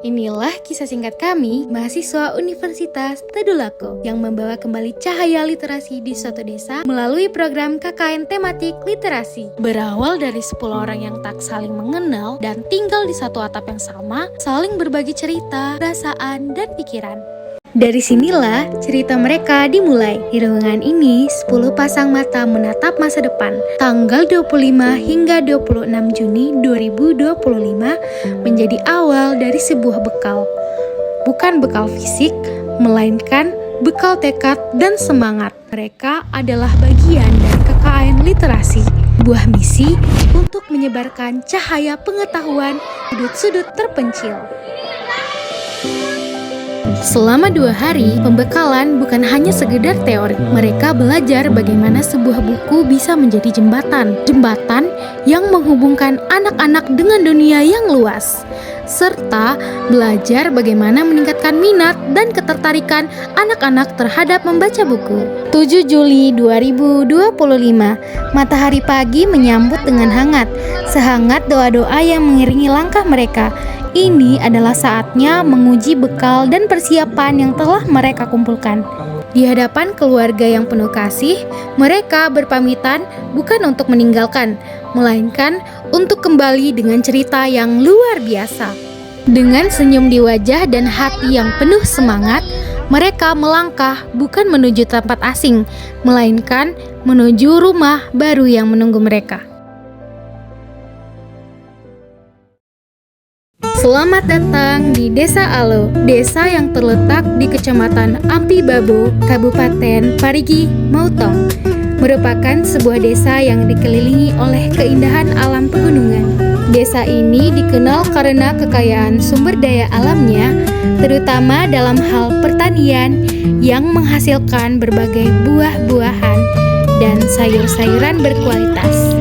Inilah kisah singkat kami, mahasiswa Universitas Tadulako, yang membawa kembali cahaya literasi di suatu desa melalui program KKN tematik literasi. Berawal dari 10 orang yang tak saling mengenal dan tinggal di satu atap yang sama, saling berbagi cerita, perasaan, dan pikiran. Dari sinilah cerita mereka dimulai. Di ruangan ini, 10 pasang mata menatap masa depan. Tanggal 25 hingga 26 Juni 2025 menjadi awal dari sebuah bekal. Bukan bekal fisik, melainkan bekal tekad dan semangat. Mereka adalah bagian dari KKN Literasi, buah misi untuk menyebarkan cahaya pengetahuan sudut-sudut terpencil. Selama 2 hari, pembekalan bukan hanya sekedar teori. Mereka belajar bagaimana sebuah buku bisa menjadi jembatan yang menghubungkan anak-anak dengan dunia yang luas, serta belajar bagaimana meningkatkan minat dan ketertarikan anak-anak terhadap membaca buku. 7 Juli 2025, matahari pagi menyambut dengan hangat, sehangat doa-doa yang mengiringi langkah mereka. Ini adalah saatnya menguji bekal dan persiapan yang telah mereka kumpulkan. Di hadapan keluarga yang penuh kasih, mereka berpamitan bukan untuk meninggalkan, melainkan untuk kembali dengan cerita yang luar biasa. Dengan senyum di wajah dan hati yang penuh semangat, mereka melangkah bukan menuju tempat asing, melainkan menuju rumah baru yang menunggu mereka. Selamat datang di Desa Alo, desa yang terletak di Kecamatan Ampi Babo, Kabupaten Parigi Motong. Merupakan sebuah desa yang dikelilingi oleh keindahan alam pegunungan. Desa ini dikenal karena kekayaan sumber daya alamnya, terutama dalam hal pertanian yang menghasilkan berbagai buah-buahan dan sayur-sayuran berkualitas.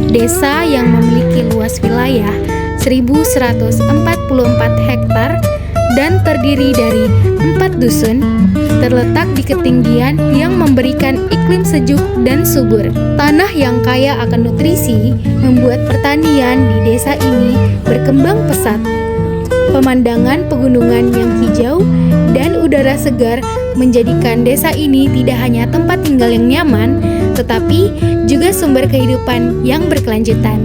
Desa yang memiliki luas wilayah 1.144 hektar dan terdiri dari 4 dusun, terletak di ketinggian yang memberikan iklim sejuk dan subur. Tanah yang kaya akan nutrisi membuat pertanian di desa ini berkembang pesat. Pemandangan pegunungan yang hijau dan udara segar menjadikan desa ini tidak hanya tempat tinggal yang nyaman, tetapi juga sumber kehidupan yang berkelanjutan.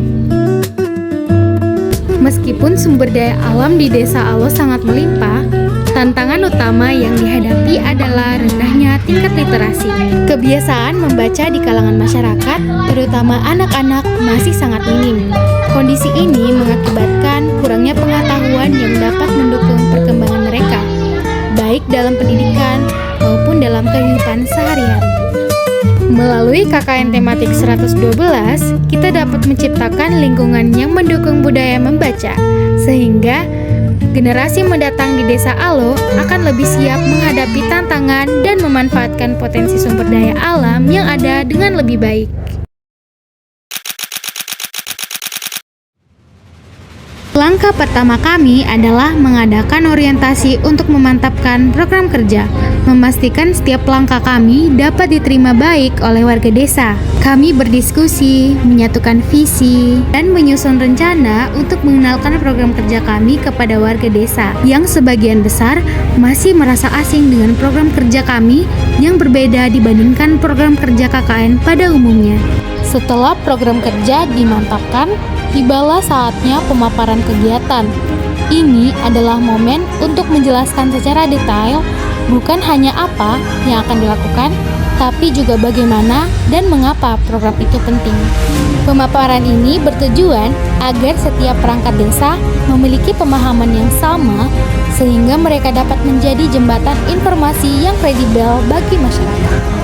Meskipun sumber daya alam di Desa Alo sangat melimpah, tantangan utama yang dihadapi adalah rendahnya tingkat literasi. Kebiasaan membaca di kalangan masyarakat, terutama anak-anak, masih sangat minim. Kondisi ini mengakibatkan kurangnya pengetahuan yang dapat mendukung perkembangan mereka, baik dalam pendidikan maupun dalam kehidupan sehari-hari. Melalui KKN tematik 112, kita dapat menciptakan lingkungan yang mendukung budaya membaca, sehingga generasi mendatang di Desa Alo akan lebih siap menghadapi tantangan dan memanfaatkan potensi sumber daya alam yang ada dengan lebih baik. Langkah pertama kami adalah mengadakan orientasi untuk memantapkan program kerja, memastikan setiap langkah kami dapat diterima baik oleh warga desa. Kami berdiskusi, menyatukan visi, dan menyusun rencana untuk mengenalkan program kerja kami kepada warga desa yang sebagian besar masih merasa asing dengan program kerja kami yang berbeda dibandingkan program kerja KKN pada umumnya. Setelah program kerja dimantapkan, tibalah saatnya pemaparan kegiatan. Ini adalah momen untuk menjelaskan secara detail bukan hanya apa yang akan dilakukan, tapi juga bagaimana dan mengapa program itu penting. Pemaparan ini bertujuan agar setiap perangkat desa memiliki pemahaman yang sama sehingga mereka dapat menjadi jembatan informasi yang kredibel bagi masyarakat.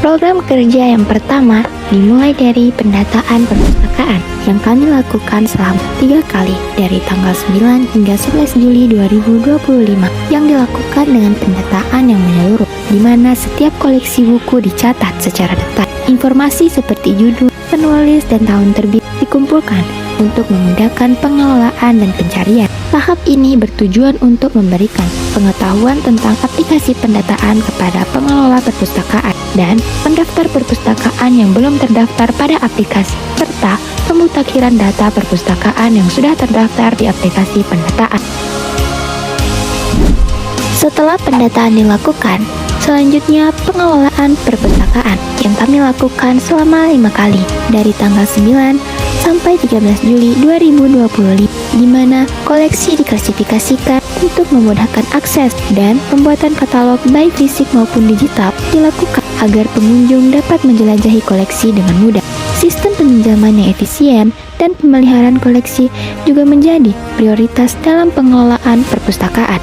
Program kerja yang pertama dimulai dari pendataan perpustakaan, yang kami lakukan selama 3 kali dari tanggal 9 hingga 11 Juli 2025 yang dilakukan dengan pendataan yang menyeluruh, di mana setiap koleksi buku dicatat secara detail. Informasi seperti judul, penulis, dan tahun terbit dikumpulkan untuk memudahkan pengelolaan dan pencarian. Tahap ini bertujuan untuk memberikan pengetahuan tentang aplikasi pendataan kepada pengelola perpustakaan dan pendaftar perpustakaan yang belum terdaftar pada aplikasi, serta pemutakhiran data perpustakaan yang sudah terdaftar di aplikasi pendataan. Setelah pendataan dilakukan, selanjutnya pengelolaan perpustakaan yang kami lakukan selama 5 kali dari tanggal 9 sampai 13 Juli 2025, di mana koleksi diklasifikasikan untuk memudahkan akses dan pembuatan katalog baik fisik maupun digital dilakukan agar pengunjung dapat menjelajahi koleksi dengan mudah. Sistem peminjaman yang efisien dan pemeliharaan koleksi juga menjadi prioritas dalam pengelolaan perpustakaan.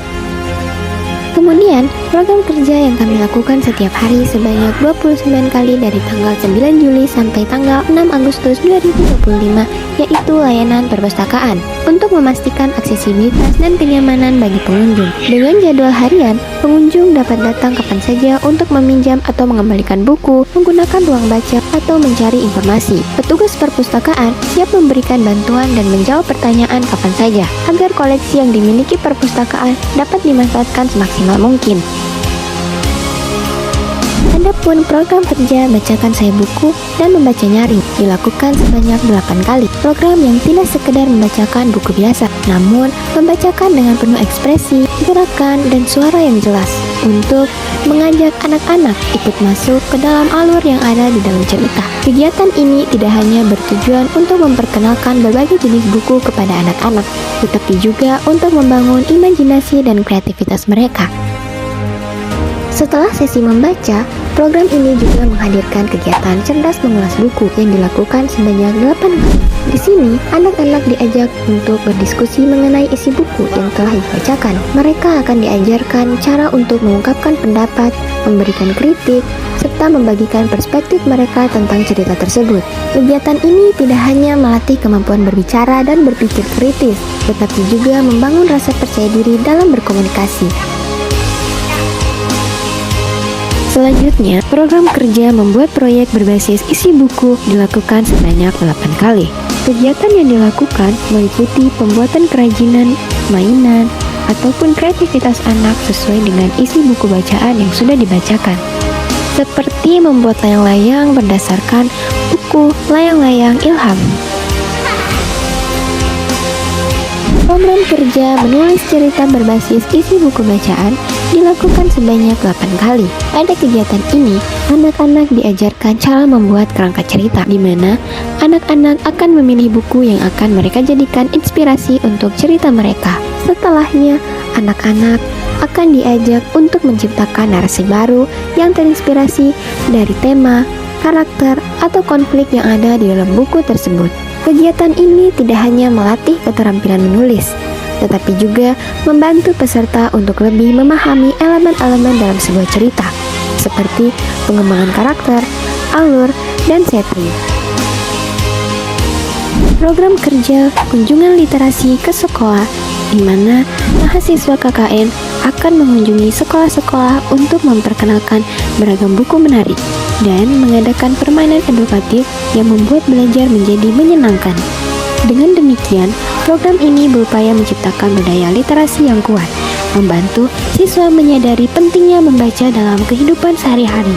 Kemudian, program kerja yang kami lakukan setiap hari sebanyak 29 kali dari tanggal 9 Juli sampai tanggal 6 Agustus 2025, yaitu layanan perpustakaan untuk memastikan aksesibilitas dan kenyamanan bagi pengunjung. Dengan jadwal harian, pengunjung dapat datang kapan saja untuk meminjam atau mengembalikan buku, menggunakan ruang baca, atau mencari informasi. Petugas perpustakaan siap memberikan bantuan dan menjawab pertanyaan kapan saja, agar koleksi yang dimiliki perpustakaan dapat dimanfaatkan semaksimal mungkin. Adapun program kerja Bacakan Saya Buku dan Membaca Nyaring dilakukan sebanyak 8 kali. Program yang tidak sekedar membacakan buku biasa, namun membacakan dengan penuh ekspresi, gerakan, dan suara yang jelas untuk mengajak anak-anak ikut masuk ke dalam alur yang ada di dalam cerita. Kegiatan ini tidak hanya bertujuan untuk memperkenalkan berbagai jenis buku kepada anak-anak, tetapi juga untuk membangun imajinasi dan kreativitas mereka. Setelah sesi membaca, program ini juga menghadirkan kegiatan cerdas mengulas buku yang dilakukan sebanyak 8 kali. Di sini, anak-anak diajak untuk berdiskusi mengenai isi buku yang telah dibacakan. Mereka akan diajarkan cara untuk mengungkapkan pendapat, memberikan kritik, serta membagikan perspektif mereka tentang cerita tersebut. Kegiatan ini tidak hanya melatih kemampuan berbicara dan berpikir kritis, tetapi juga membangun rasa percaya diri dalam berkomunikasi. Selanjutnya, program kerja membuat proyek berbasis isi buku dilakukan sebanyak 8 kali. Kegiatan yang dilakukan meliputi pembuatan kerajinan, mainan, ataupun kreativitas anak sesuai dengan isi buku bacaan yang sudah dibacakan. Seperti membuat layang-layang berdasarkan buku Layang-Layang Ilham. Program kerja menulis cerita berbasis isi buku bacaan dilakukan sebanyak 8 kali. Pada kegiatan ini, anak-anak diajarkan cara membuat kerangka cerita, di mana anak-anak akan memilih buku yang akan mereka jadikan inspirasi untuk cerita mereka. Setelahnya, anak-anak akan diajak untuk menciptakan narasi baru yang terinspirasi dari tema, karakter, atau konflik yang ada di dalam buku tersebut. Kegiatan ini tidak hanya melatih keterampilan menulis, tetapi juga membantu peserta untuk lebih memahami elemen-elemen dalam sebuah cerita, seperti pengembangan karakter, alur, dan setting. Program kerja kunjungan literasi ke sekolah, di mana mahasiswa KKN akan mengunjungi sekolah-sekolah untuk memperkenalkan beragam buku menarik dan mengadakan permainan edukatif yang membuat belajar menjadi menyenangkan. Dengan demikian, program ini berupaya menciptakan budaya literasi yang kuat, membantu siswa menyadari pentingnya membaca dalam kehidupan sehari-hari.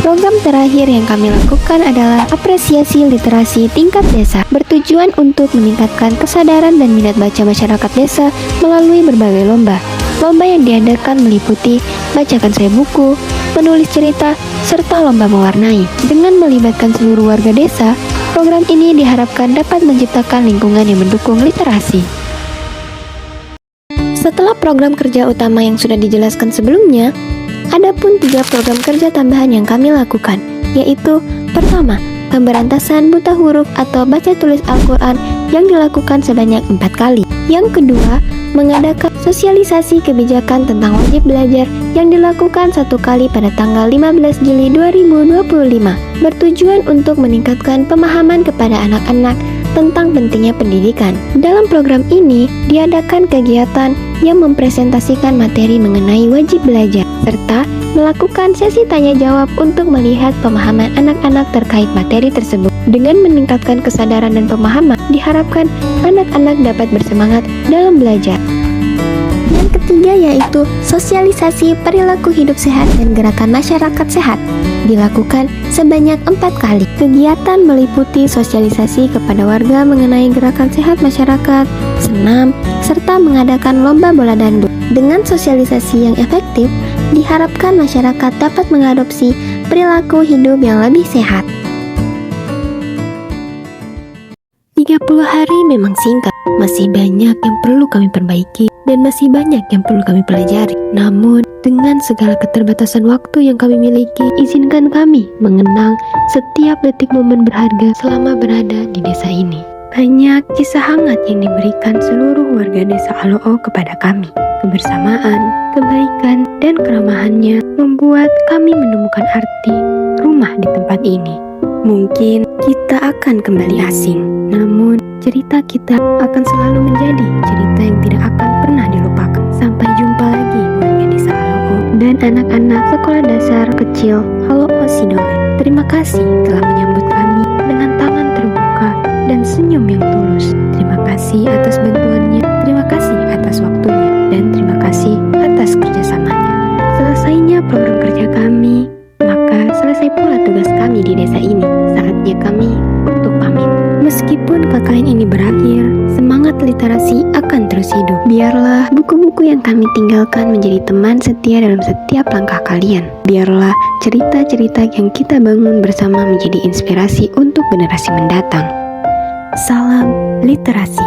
Program terakhir yang kami lakukan adalah apresiasi literasi tingkat desa, bertujuan untuk meningkatkan kesadaran dan minat baca masyarakat desa melalui berbagai lomba. Lomba yang diadakan meliputi Bacakan Saya Buku, menulis cerita, serta lomba mewarnai. Dengan melibatkan seluruh warga desa, program ini diharapkan dapat menciptakan lingkungan yang mendukung literasi. Setelah program kerja utama yang sudah dijelaskan sebelumnya, ada pun 3 program kerja tambahan yang kami lakukan, yaitu pertama, pemberantasan buta huruf atau baca tulis Al-Quran yang dilakukan sebanyak 4 kali. Yang kedua, mengadakan sosialisasi kebijakan tentang wajib belajar yang dilakukan satu kali pada tanggal 15 Juli 2025 bertujuan untuk meningkatkan pemahaman kepada anak-anak tentang pentingnya pendidikan. Dalam program ini diadakan kegiatan yang mempresentasikan materi mengenai wajib belajar serta melakukan sesi tanya jawab untuk melihat pemahaman anak-anak terkait materi tersebut. Dengan meningkatkan kesadaran dan pemahaman, diharapkan anak-anak dapat bersemangat dalam belajar. Yang ketiga yaitu sosialisasi perilaku hidup sehat dan gerakan masyarakat sehat. Dilakukan sebanyak 4 kali. Kegiatan meliputi sosialisasi kepada warga mengenai gerakan sehat masyarakat, senam, serta mengadakan lomba bola dangdut. Dengan sosialisasi yang efektif, diharapkan masyarakat dapat mengadopsi perilaku hidup yang lebih sehat. 30 hari memang singkat, masih banyak yang perlu kami perbaiki dan masih banyak yang perlu kami pelajari. Namun, dengan segala keterbatasan waktu yang kami miliki, izinkan kami mengenang setiap detik momen berharga selama berada di desa ini. Banyak kisah hangat yang diberikan seluruh warga desa Aloo kepada kami. Kebersamaan, kebaikan, dan keramahannya membuat kami menemukan arti rumah di tempat ini. Mungkin kita akan kembali asing, namun cerita kita akan selalu menjadi cerita yang tidak akan pernah dilupakan. Sampai jumpa lagi warga desa Aloo dan anak-anak sekolah dasar kecil Aloo Sidole. Terima kasih telah menyambut kami dengan tangan terbuka dan senyum yang tulus. Terima kasih atas bantuannya, terima kasih atas waktunya, dan terima kasih atas kerjasamanya. Selesainya program kerja kami, maka selesai pula tugas kami di desa ini. Saatnya kami untuk pamit. Meskipun KKN ini berakhir, semangat literasi akan terus hidup. Biarlah buku-buku yang kami tinggalkan menjadi teman setia dalam setiap langkah kalian. Biarlah cerita-cerita yang kita bangun bersama menjadi inspirasi untuk generasi mendatang. Salam literasi.